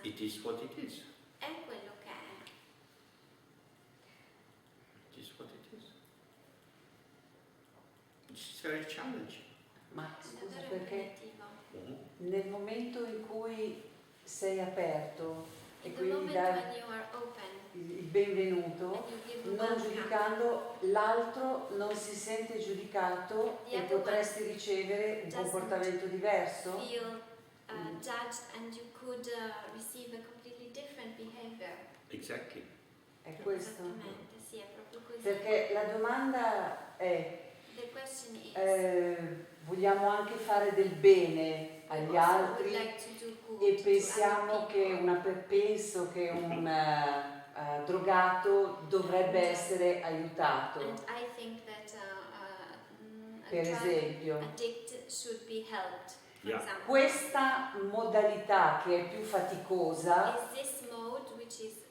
It is what it is. È quello che è. It is what it is. It's very challenging. Ma scusa, È davvero perché impegnativo. nel momento in cui sei aperto e In the quindi moment dai when you are open il benvenuto, and you give a non welcome, giudicando, l'altro non si sente giudicato The e other potresti ricevere un doesn't comportamento diverso? feel judged, and you could receive a completely different behavior. Exactly. È questo? Esattamente, sì, è proprio così. Perché la domanda è, The question is, vogliamo anche fare del bene we agli also altri would like to do good e to pensiamo other che people. penso che un drogato dovrebbe essere aiutato, And I think that a per drug esempio. addict should be helped, for Yeah. example. Questa modalità che è più faticosa Is this mode which is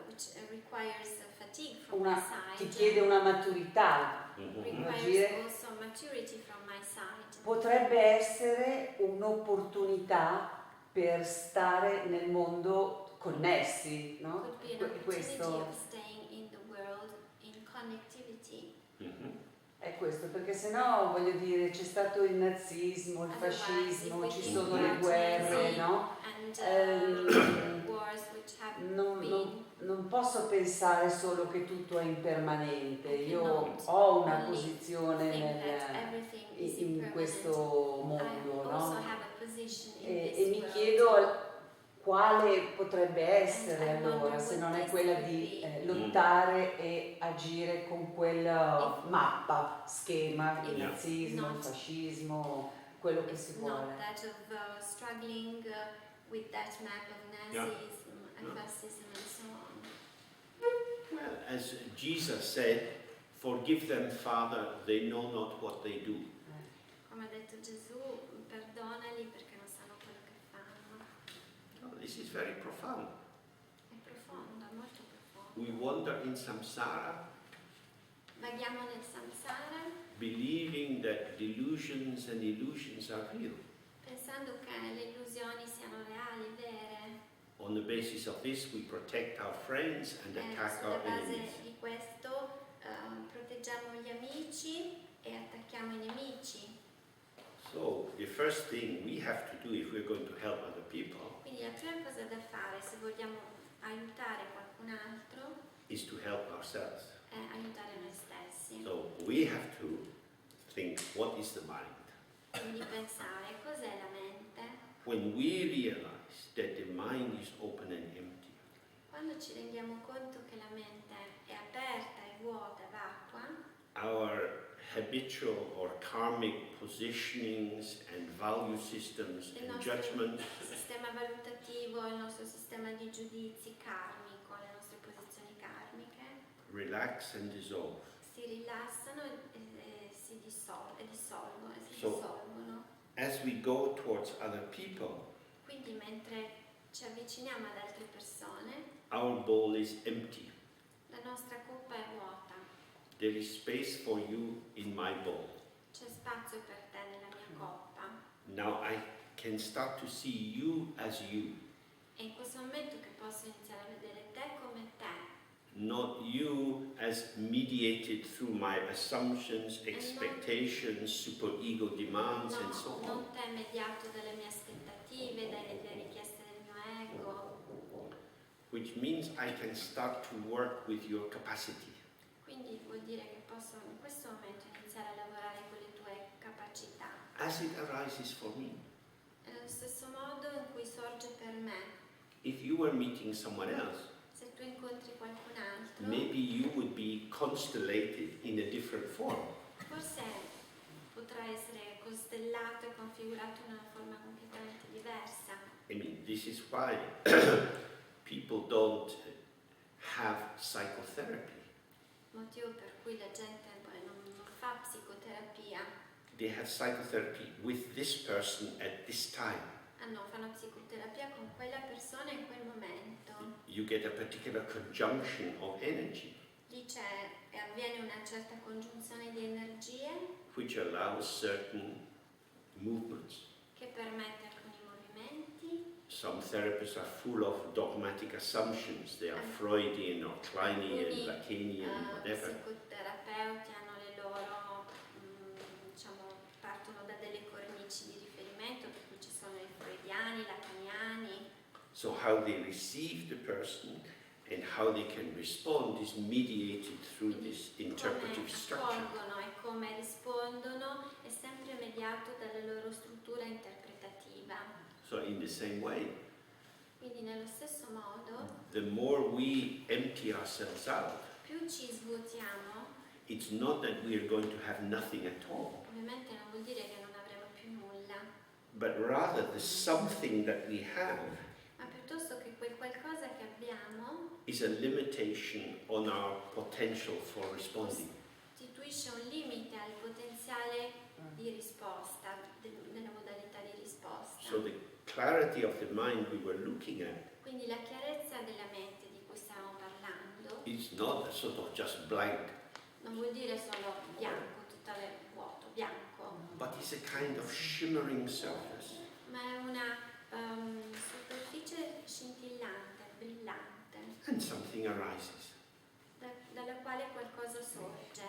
which requires fatigue from my ti side, chiede una maturità, requires agire, also maturity from my side. potrebbe essere un'opportunità per stare nel mondo connessi, no? Could be an opportunity Questo of staying in the world in connectivity. è questo, perché sennò voglio dire c'è stato il nazismo, il Otherwise, fascismo, if we ci think sono le about guerre, Nazi no? And wars which have been. Non posso pensare solo che tutto è impermanente, I io cannot ho una only posizione think that everything is in impermanent. questo I mondo, also no? have a position in E this mi world. chiedo quale potrebbe essere And I allora, wonder se what non è this quella could di be. lottare e agire con quella If- mappa, schema, il if nazismo, il not- fascismo, quello che si It's vuole. not that of struggling with that map of Nazism and fascism and so on. Well, as Jesus said, forgive them, Father, they know not what they do. Come ha detto Gesù, perdonali perché non sanno quello che fanno. Oh, this is very profound. È profondo, è molto profondo. We wander in samsara, Vaghiamo nel samsara believing that delusions and illusions are real. pensando che le illusioni siano reali, vere. On the basis of this, we protect our friends and attack Sulla our base enemies. di questo proteggiamo gli amici e attacchiamo i nemici. So, the first thing we have to do if we're going to help other people Quindi la prima cosa da fare se vogliamo aiutare qualcun altro is to help ourselves. è aiutare noi stessi. So, we have to think, what is the mind? Quindi pensare cos'è la mente. When we realize that the mind is open and empty, Quando ci rendiamo conto che la mente è aperta, è vuota, è vacua, our habitual or karmic positionings and value systems il and nostro judgments sistema valutativo, il nostro sistema di giudizi karmico, le nostre posizioni karmiche relax and dissolve. si rilassano e si dissolvono. As we go towards other people, Quindi mentre ci avviciniamo ad altre persone, our bowl is empty. la nostra coppa è vuota. There is space for you in my bowl. C'è spazio per te nella mia coppa. Now I can start to see you as you, E in questo momento che posso iniziare a vedere te come te, not you as mediated through my assumptions, expectations, superego demands, and so on. non te mediato dalle mie aspettative, dalle richieste del mio ego. Which means I can start to work with your capacity. Quindi vuol dire che posso in questo momento iniziare a lavorare con le tue capacità. As it arises for me. Nello stesso modo in cui sorge per me. If you were meeting someone else, Se tu incontri qualcun altro, maybe you would be constellated in a different form. forse potrà essere costellato e configurato in una forma completamente diversa. I mean, this is why people don't have psychotherapy. Motivo per cui la gente poi non fa psicoterapia. They have psychotherapy with this person at this time. Fanno psicoterapia con quella persona in quel momento. You get a particular conjunction of energy, Lì avviene una certa congiunzione di energie which allows certain movements. che permette alcuni movimenti Some therapists are full of dogmatic assumptions. They are Freudian or Kleinian, Lacanian, whatever. Psicoterapeuti hanno le loro, diciamo, partono da delle cornici di riferimento, per cui ci sono i freudiani, lacaniani. So how they receive the person and how they can respond is mediated through this interpretive structure. Come accolgono e come rispondono è sempre mediato dalla loro struttura interpretativa. So in the same way, Quindi nello stesso modo, the more we empty ourselves out, più ci svuotiamo, it's not that we are going to have nothing at all, ovviamente non vuol dire che non avremo più nulla, but rather the something that we have ma piuttosto che quel qualcosa che abbiamo is a limitation on our potential for responding. costituisce un limite al potenziale di risposta, della modalità di risposta. So the clarity of the mind we were looking at Quindi la chiarezza della mente di cui stiamo parlando is not a sort of just blank, non vuol dire solo bianco, totale vuoto, bianco, but it's a kind of shimmering surface. ma è una superficie scintillante, brillante, And something arises. dalla quale qualcosa sorge.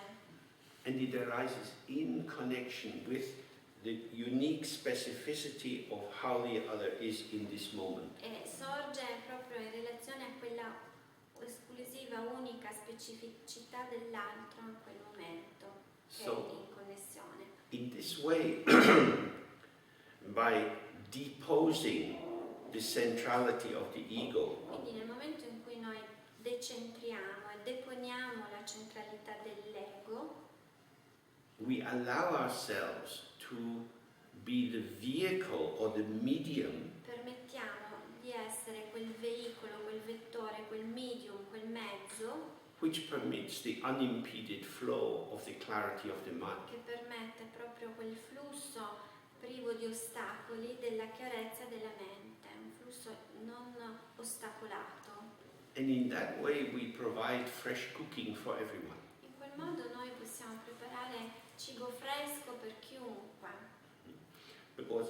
And it arises in connection with the unique specificity of how the other is in this moment. E sorge proprio in relazione a quella esclusiva, unica specificità dell'altro in quel momento, che So- è in connessione. In this way, by deposing the centrality of the ego, Quindi nel momento in cui noi decentriamo e deponiamo la centralità dell'ego, we allow ourselves to be the vehicle or the medium permettiamo di essere quel veicolo, quel vettore, quel medium, quel mezzo which permits the unimpeded flow of the clarity of the mind. che permette proprio quel flusso privo di ostacoli della chiarezza della mente, un flusso non ostacolato. And in that way we provide fresh cooking for everyone. In quel modo noi possiamo preparare cibo fresco per chiunque, Because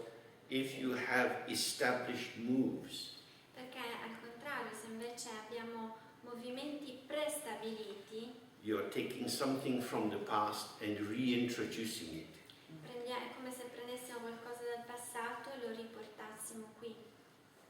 if you have established moves, perché al contrario, se invece abbiamo movimenti prestabiliti, you're taking something from the past and reintroducing it. è come se prendessimo qualcosa dal passato e lo riportassimo qui.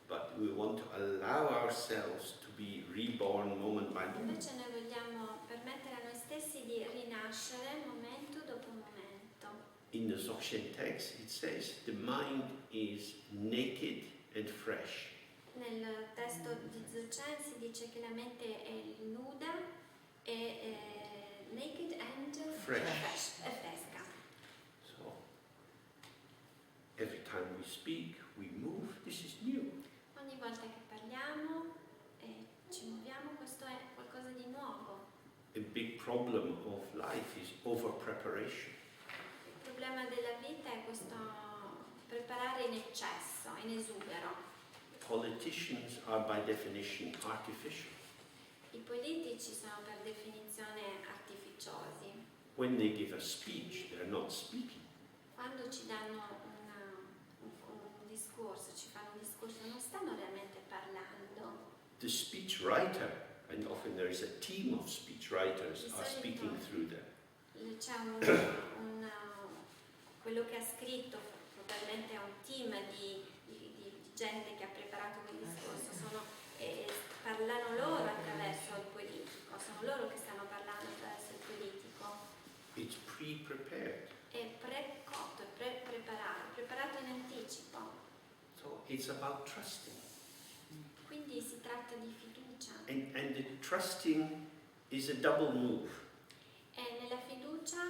But we want to allow ourselves to be reborn moment by moment. Invece noi vogliamo permettere a noi stessi di rinascere momento dopo momento. In the Dzogchen text it says the mind is naked and fresh. Nel testo di Dzogchen si dice che la mente è nuda e naked and Fresh. è fresca. So every time we speak, we move, this is new. Ogni volta che parliamo e ci muoviamo, questo è qualcosa di nuovo. A big problem of life is over preparation. Il problema della vita è questo preparare in eccesso, in esubero. Politicians are by definition artificial. I politici sono per definizione artificiosi. When they give a speech, they're not speaking. Quando ci danno un discorso, ci fanno un discorso, non stanno realmente parlando. The speech writer, and often there is a team of speech writers, are speaking through them. C'è quello che ha scritto, probabilmente è un team di gente che ha preparato quel discorso, parlano loro attraverso il politico, sono loro che stanno parlando attraverso il politico. It's pre-prepared. È precotto, è preparato in anticipo. So it's about trusting. Quindi si tratta di fiducia. And the trusting is a double move. E nella fiducia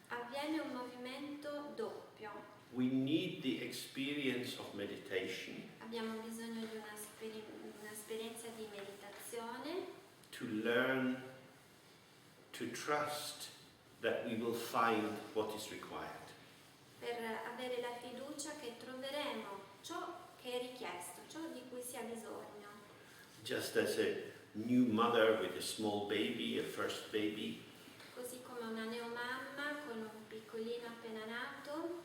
avviene un movimento doppio. We need the experience of meditation Abbiamo bisogno di un'esperienza di meditazione to learn to trust that we will find what is required. per avere la fiducia che troveremo ciò che è richiesto, ciò di cui si ha bisogno. Just as a new mother with a small baby, a first baby, Così come una neomamma con un piccolino appena nato,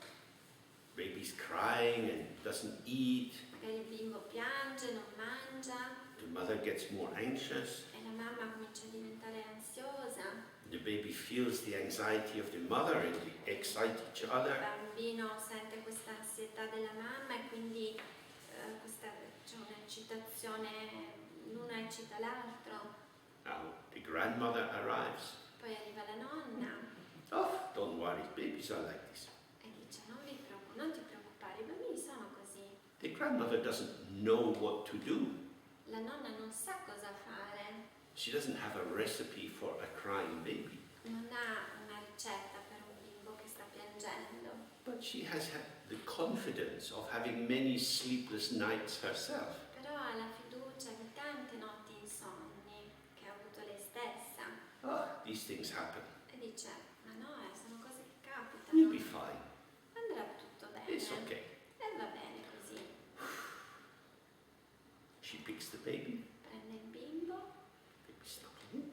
baby's crying and doesn't eat, che magari il bimbo piange, non mangia, The mother gets more anxious. e la mamma comincia a diventare ansiosa, The baby feels the anxiety of the mother and they excite each il other. bambino sente questa ansietà della mamma e quindi c'è un'eccitazione, l'una eccita l'altro. Now the grandmother arrives. Poi arriva la nonna Oh, don't worry, babies are like this. e dice non ti preoccupare, i bambini sono così. The grandmother doesn't know what to do. La nonna non sa cosa fare, She doesn't have a recipe for a crying baby. non ha una ricetta per un bimbo che sta piangendo, But she has had the confidence of having many sleepless nights herself. però ha la fiducia di tante notti insonni che ha avuto lei stessa Oh, these things happen. e dice ma no, sono cose che We'll capitano, be fine. andrà tutto bene It's okay. e va bene così. She picks the baby. Prende il bimbo, Baby's not in.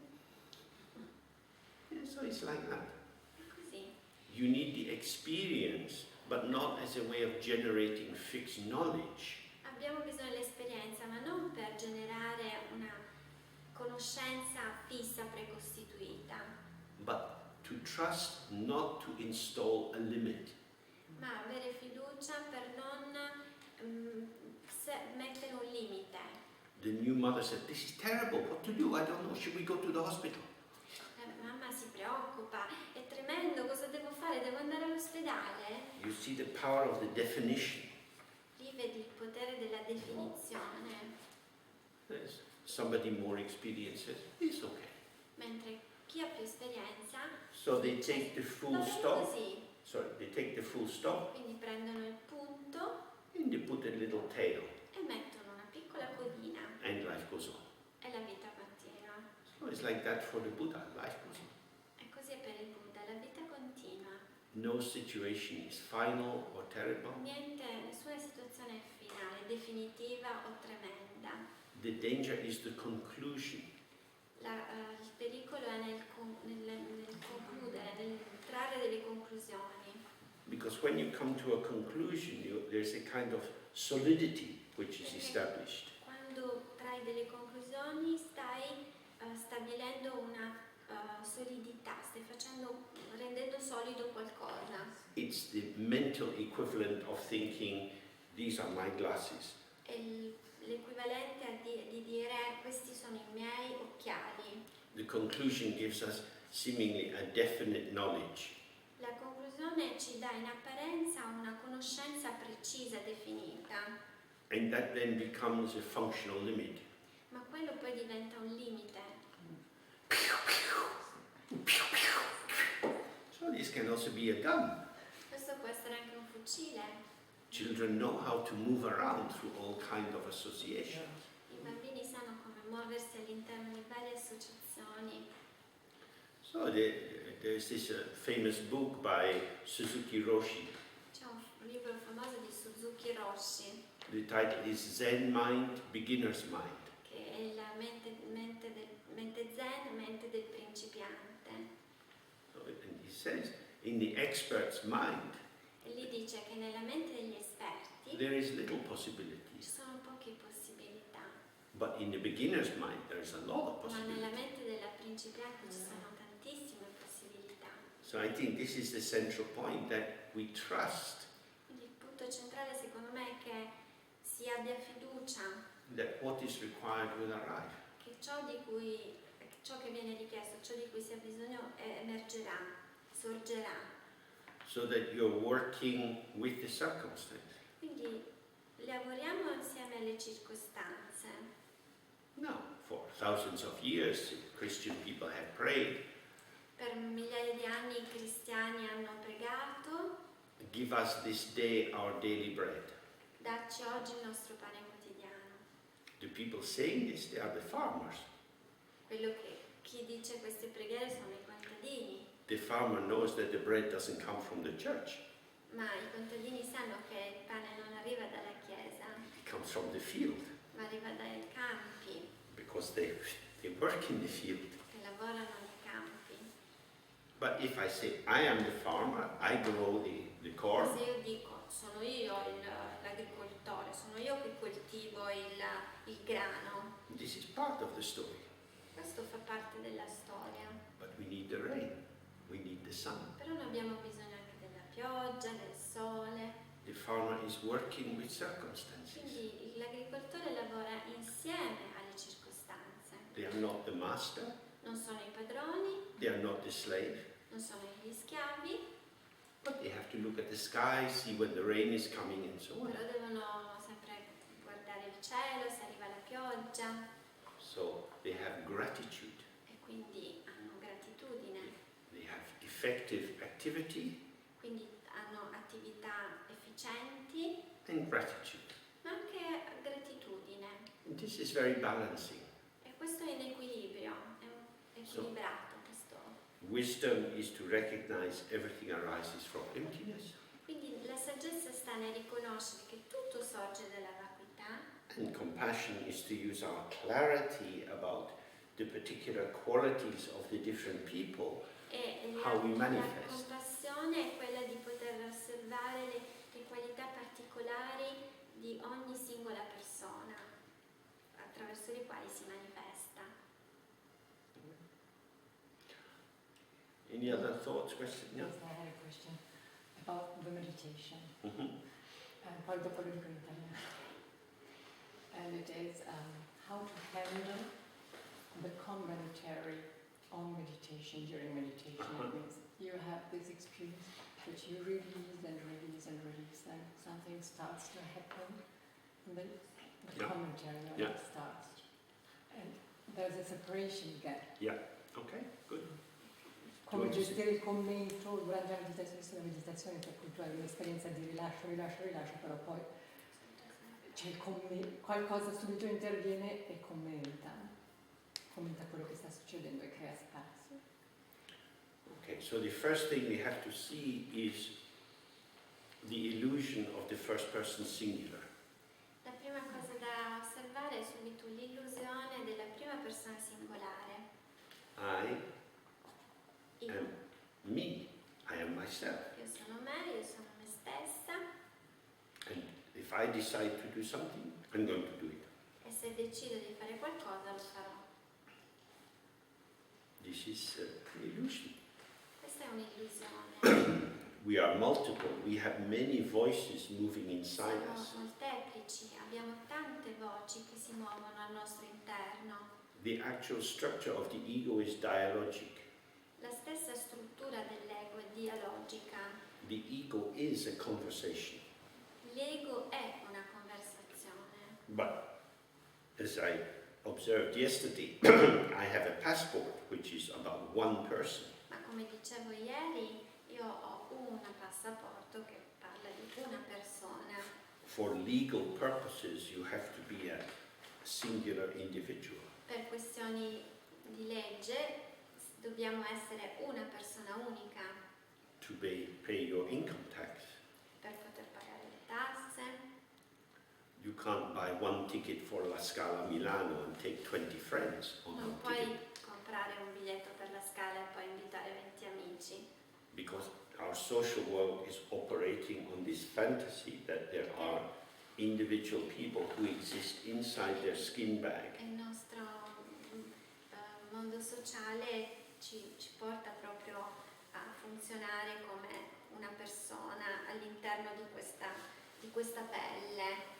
Yeah, so it's like that. è così. You need the experience, but not as a way of generating fixed knowledge. Abbiamo bisogno dell'esperienza, ma non per generare una conoscenza fissa, precostituita, But to trust not to install a limit. ma avere fiducia per non mettere un limite. The new mother said, "This is terrible. What to do? I don't know. Should we go to the hospital?" La mamma si preoccupa, è tremendo, cosa devo fare? Devo andare all'ospedale? You see the power of the definition. Lì vedi il potere della definizione, There's somebody more experienced says, "It's okay." mentre chi ha più esperienza So they dice, take the va full bene stop. così, Sorry, they take the full stop quindi prendono il punto and they put a little tail, e mettono una piccola codina and life goes on. e la vita continua. So it's like that for the Buddha. Life goes on. E così è per il Buddha, la vita continua. No situation is final or terrible. Niente, nessuna situazione è finale, definitiva o tremenda. The danger is the conclusion. Il pericolo è nel concludere, nel trarre delle conclusioni. Because when you come to a conclusion, there's a kind of solidity which is established. Quando trai delle conclusioni stai stabilendo una solidità, rendendo solido qualcosa. It's the mental equivalent of thinking, these are my glasses. È l'equivalente di dire questi sono i miei occhiali. The conclusion gives us seemingly a definite knowledge. La conclusione ci dà in apparenza una conoscenza precisa, definita, And that then becomes a functional limit. ma quello poi diventa un limite. So this can also be a gun. Questo può essere anche un fucile. Children know how to move around through all kinds of associations. I bambini sanno come muoversi all'interno di varie associazioni. So there's this famous book by Suzuki Roshi. C'è un libro famoso di Suzuki Roshi The title is Zen Mind, Beginner's Mind. che è la mente zen, mente del principiante. So, and he says, in the expert's mind, E lì dice che nella mente degli esperti there is little ci possibilities. sono poche possibilità, But in the beginner's mind, there is a lot of ma nella possibilities. mente della principiante ci sono tantissime possibilità. So I think this is the central point, that we trust Quindi il punto centrale secondo me è che si abbia fiducia that what is required will arrive. che ciò che viene richiesto, ciò di cui si ha bisogno emergerà, sorgerà. So that you're working with the circumstance. Quindi lavoriamo insieme alle circostanze. Now, for thousands of years, Christian people have prayed, Per migliaia di anni i cristiani hanno pregato, give us this day our daily bread. dacci oggi il nostro pane quotidiano. The people saying this, they are the farmers. Chi dice queste preghiere sono i contadini, The farmer knows that the bread doesn't come from the church. ma i contadini sanno che il pane non arriva dalla chiesa, It comes from the field, ma arriva dai campi, because they work in the field. che lavorano nei campi. But if I say, I am the farmer, I grow the corn, Se io dico sono io l'agricoltore, sono io che il grano. This is part of the story. Questo fa parte della storia. But we need the rain. We need the sun. Però noi abbiamo bisogno anche della pioggia, del sole. The farmer is working with circumstances. Quindi l'agricoltore lavora insieme alle circostanze. They are not the master. Non sono i padroni, They are not the slave. non sono gli schiavi, But they have to look at the sky, see when the rain is coming and so on. però devono sempre guardare il cielo, se arriva la pioggia, So they have gratitude. e quindi hanno gratitudine, They have effective activity quindi hanno attività efficienti, and gratitude. ma anche gratitudine. And this is very balancing. E questo è in equilibrio, è equilibrato questo. Wisdom is to recognize everything arises from emptiness, Quindi la saggezza sta nel riconoscere che tutto sorge dalla vacuità, and compassion is to use our clarity about the particular qualities of the different people. e How we la manifest. compassione è quella di poter osservare le qualità particolari di ogni singola persona attraverso le quali si manifesta. Any other thoughts, questions? No? Yes, I had a question about the meditation. Mhm. Poi dopo lo dico in italiano. And it is how to handle the commentary on meditation during meditation. It means you have this experience that you release and release and release, and something starts to happen, and then the Yeah. commentary on Yeah. it starts. And there's a separation again. Okay, good. Come Giusto. gestire il commento durante la meditazione, per cui tu hai un'esperienza di rilascio, però poi c'è qualcosa subito interviene e commenta quello che sta succedendo e crea spazio. Okay, so the first thing we have to see is the illusion of the first person singular. La prima cosa da osservare è subito l'illusione della prima persona singolare. I Io, am me. I am myself. io sono me stessa, And if I decide to do something, I'm going to do it. e se decido di fare qualcosa lo farò. This is an illusion. Questa è un'illusione. We are multiple. We have many voices moving inside Siamo us. molteplici, abbiamo tante voci che si muovono al nostro interno. The actual structure of the ego is dialogic. La stessa struttura dell'ego è dialogica. The ego is a conversation. L'ego è una conversazione. But as I observed yesterday, I have a passport which is about one person. Ma come dicevo ieri, io ho un passaporto che parla di una persona. For legal purposes, you have to be a singular individual. Per questioni di legge dobbiamo essere una persona unica To pay your income tax. per poter pagare le tasse. You can't buy one ticket for La Scala Milano and take 20 friends on Non one puoi ticket, comprare un biglietto per la Scala e poi invitare 20 amici, because our social world is operating on this fantasy that there are individual people who exist inside their skin bag. e il nostro mondo sociale ci porta proprio a funzionare come una persona all'interno di questa pelle.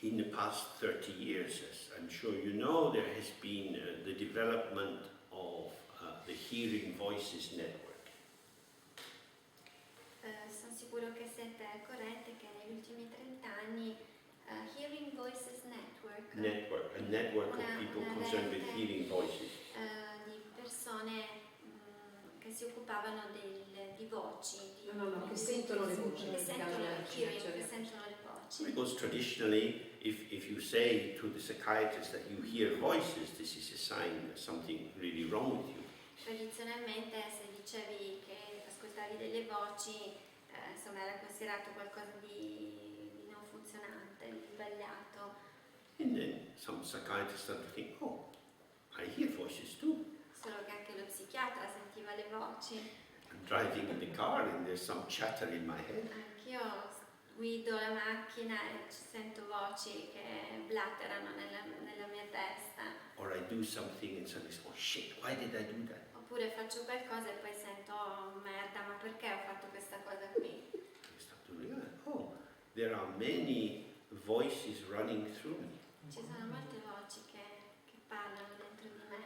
In the past 30 years, as I'm sure you know, there has been the development of the Hearing Voices Network. Sono sicuro che siete correnti che negli ultimi 30 anni Hearing Voices Network, A network of people concerned with hearing voices. di persone che si occupavano di voci, che sentono le voci, che sentono il hearing, cioè, che sentono le voci. Because traditionally, if you say to the psychiatrist that you hear voices, this is a sign that something really wrong with you. Tradizionalmente se dicevi che ascoltavi delle voci, insomma era considerato qualcosa di non funzionante, di sbagliato. And then some psychiatrists start to think, oh, I hear voices too. Solo che anche lo psichiatra sentiva le voci. I'm driving in the car and there's some chatter in my head. Anch'io guido la macchina e sento voci che blatterano nella mia testa. Or I do something and suddenly say, oh shit, why did I do that? Oppure faccio qualcosa e poi sento, oh merda, ma perché ho fatto questa cosa qui? I start to realize, oh, there are many voices running through me. Ci sono molte voci che parlano dentro di me.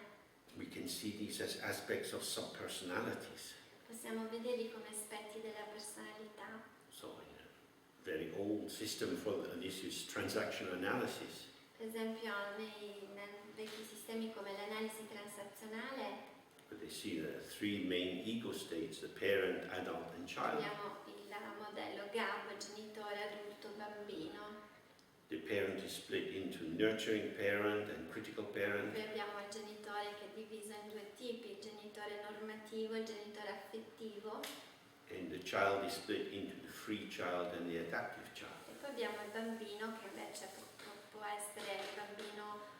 We can see these as aspects of subpersonalities. Possiamo vederli come aspetti della personalità. So in a very old system for this is transaction analysis. Per esempio nei vecchi sistemi come l'analisi transazionale But they see the three main ego states, the parent, adult and child. abbiamo il modello GAB, genitore, adulto, bambino. The parent is split into nurturing parent and critical parent. Poi abbiamo il genitore che è diviso in due tipi, il genitore normativo e il genitore affettivo. And the child is split into the free child and the adaptive child. E poi abbiamo il bambino che invece può essere il bambino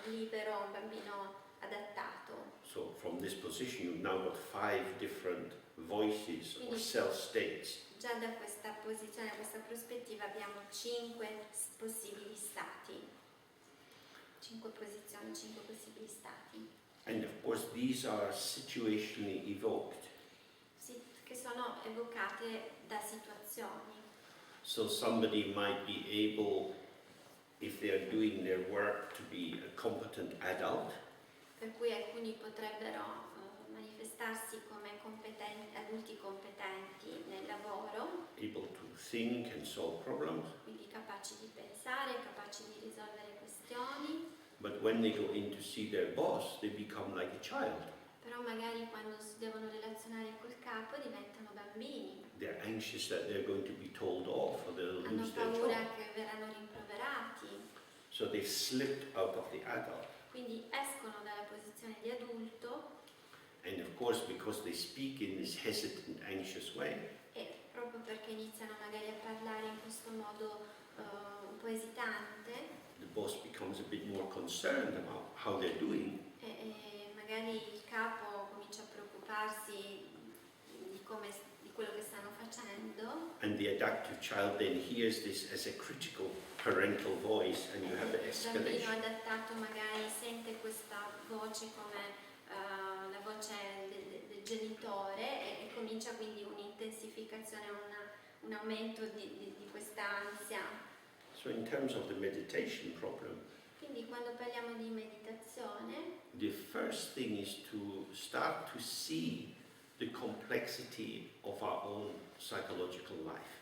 libero, un bambino adattato. So from this position you've now got 5 different voices or self-states. Già da questa posizione, da questa prospettiva abbiamo 5 possibili stati, 5 posizioni, 5 possibili stati. And of course these are situationally evoked. Che sono evocate da situazioni. So somebody might be able, if they are doing their work, to be a competent adult. Per cui alcuni potrebbero manifestarsi come adulti competenti nel lavoro, Able to think and solve problems. quindi capaci di pensare, capaci di risolvere questioni, But when they go in to see their boss, they become like a child. però magari quando si devono relazionare col capo diventano bambini. They're anxious that they're going to be told off or they'll Hanno lose their paura job. che verranno rimproverati, So they've slipped out of the adult. quindi escono dalla posizione di adulto And of course, because they speak in this hesitant, anxious way, e proprio perché iniziano magari a parlare in questo modo un po' esitante the boss becomes a bit more concerned about how they're doing. e magari il capo comincia a preoccuparsi di quello che stanno facendo. And the adaptive child then hears this as a critical parental voice and you have the Il bambino escalation. adattato magari sente questa voce come la voce del genitore e comincia quindi un'intensificazione, un aumento di quest'ansia. So in terms of the meditation problem, Quindi quando parliamo di meditazione, the first thing is to start to see the complexity of our own psychological life.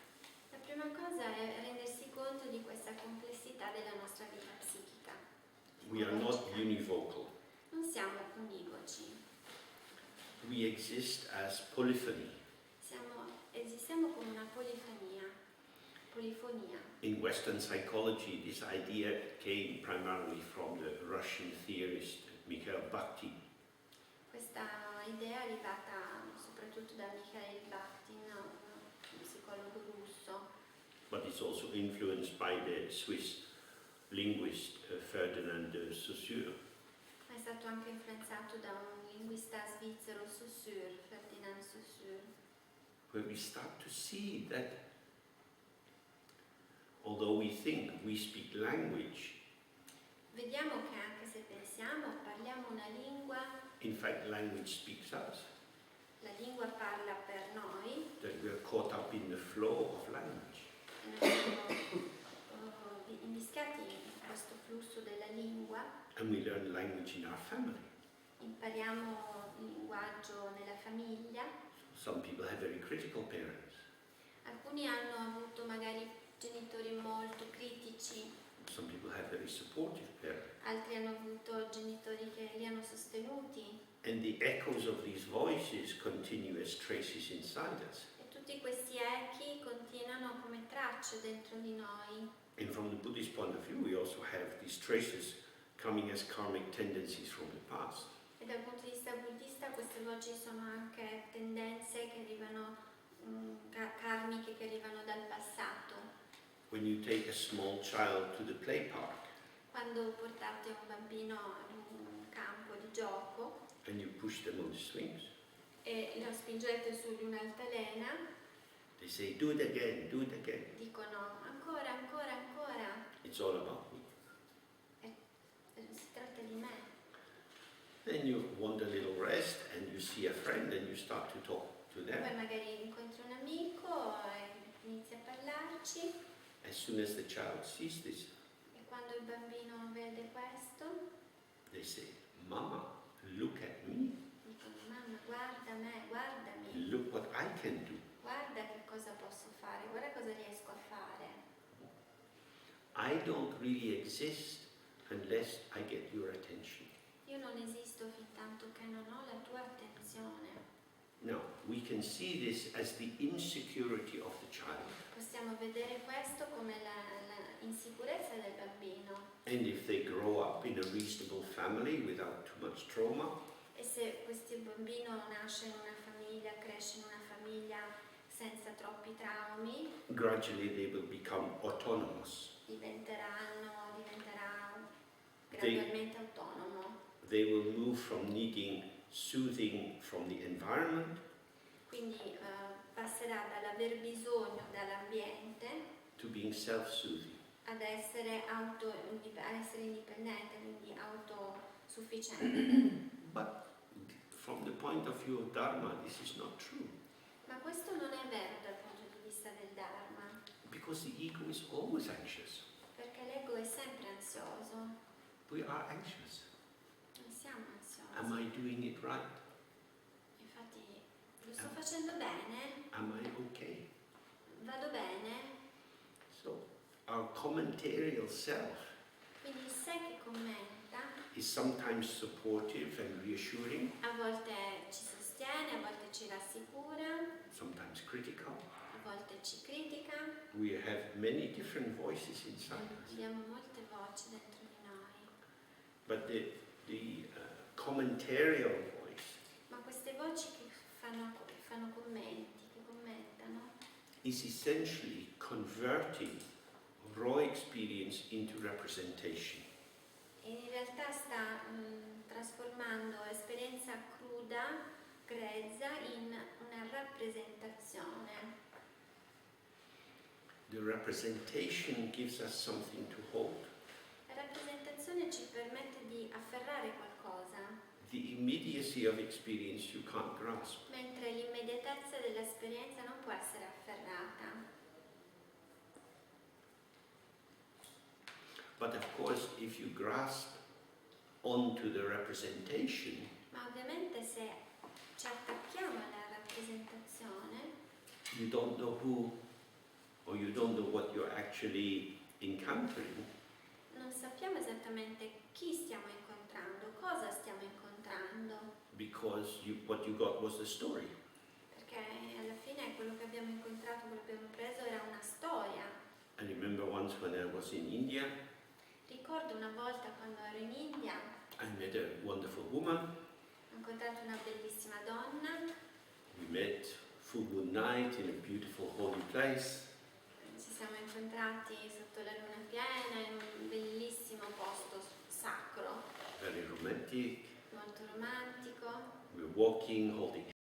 la prima cosa è rendersi conto di questa complessità della nostra vita psichica. We are not univocal. Non siamo univoci, We exist as polyphony. esistiamo come una polifonia. In Western psychology, this idea came primarily from the Russian theorist Mikhail Bakhtin. Questa idea è arrivata soprattutto da Mikhail Bakhtin, un psicologo russo, But it's also influenced by the Swiss linguist Ferdinand de Saussure. ma è stato anche influenzato da un linguista svizzero, Saussure, Ferdinand Saussure, Where we start to see that although we think we speak language, vediamo che anche se pensiamo, parliamo una lingua, in fact language speaks us, la lingua parla per noi, that we are caught up in the flow of language. e noi siamo invischiati in questo flusso della lingua, And we learn language in our family. impariamo il linguaggio nella famiglia. Some people have very critical parents. Alcuni hanno avuto magari genitori molto critici, Some people have very supportive parents. altri hanno avuto genitori che li hanno sostenuti And the echoes of these voices continue as traces inside us. e tutti questi echi continuano come tracce dentro di noi. And from the Buddhist point of view, we also have these traces coming as karmic tendencies from the past. E dal punto di vista buddista queste voci sono anche tendenze che arrivano, karmiche che arrivano dal passato. When you take a small child to the play park Quando portate un bambino in un campo di gioco and you push them on the swings, e lo spingete su di un'altalena, They say, do it again, do it again. dicono ancora, ancora, ancora. It's all about me. Si tratta di me. Then you want a little rest and you see a friend and you start to talk to Poi them. magari incontri un amico e inizi a parlarci As soon as the child sees this, e quando il bambino vede questo they say, Mama, look at me. dicono mamma guarda me, guardami, Look what I can do. guarda che cosa posso fare, guarda cosa riesco a fare. I don't really exist unless I get your attention. Io non esisto fin tanto che non ho la tua attenzione. Now, we can see this as the insecurity of the child. Possiamo vedere questo come la insicurezza del bambino. And if they grow up in a reasonable family without too much trauma, E se questo bambino nasce in una famiglia, cresce in una famiglia senza troppi traumi, gradually they will become autonomous. diventerà gradualmente autonomo. They will move from needing soothing from the environment Quindi passerà dall'aver bisogno dall'ambiente to being self-soothing. ad essere indipendente, quindi autosufficiente. But from the point of view of Dharma, this is not true. Ma questo non è vero dal punto di vista del Dharma, Because the ego is always anxious. perché l'ego è sempre ansioso. We are anxious. Noi siamo ansiosi. Am I doing it right? Infatti, lo sto facendo bene? Am I okay? Vado bene? So, our commentarial self Quindi il sé che commenta is sometimes supportive and reassuring, a volte ci sostiene, a volte ci rassicura, sometimes critical. a volte ci critica. We have many different voices inside us. Abbiamo molte voci dentro di noi. But the commentarial voice Ma queste voci che fanno commenti, che commentano, is essentially converting raw experience into representation. e in realtà sta trasformando esperienza cruda, grezza, in una rappresentazione. The representation gives us something to hold. La rappresentazione ci permette di afferrare qualcosa, The immediacy of experience you can't grasp. mentre l'immediatezza dell'esperienza non può essere afferrata. But of course, if you grasp onto the representation, Ma ovviamente se ci attacchiamo alla rappresentazione, you don't know who or you don't know what you're actually encountering, non sappiamo esattamente chi stiamo incontrando, cosa stiamo incontrando, because what you got was the story. perché alla fine quello che abbiamo incontrato, quello che abbiamo preso era una storia. I remember once when I was in India, Ricordo una volta quando ero in India, I met a wonderful woman. ho incontrato una bellissima donna, We met full moon night in a beautiful holy place. ci siamo incontrati sotto la luna piena in un bellissimo posto sacro, Very romantic. molto romantico. We were walking, holding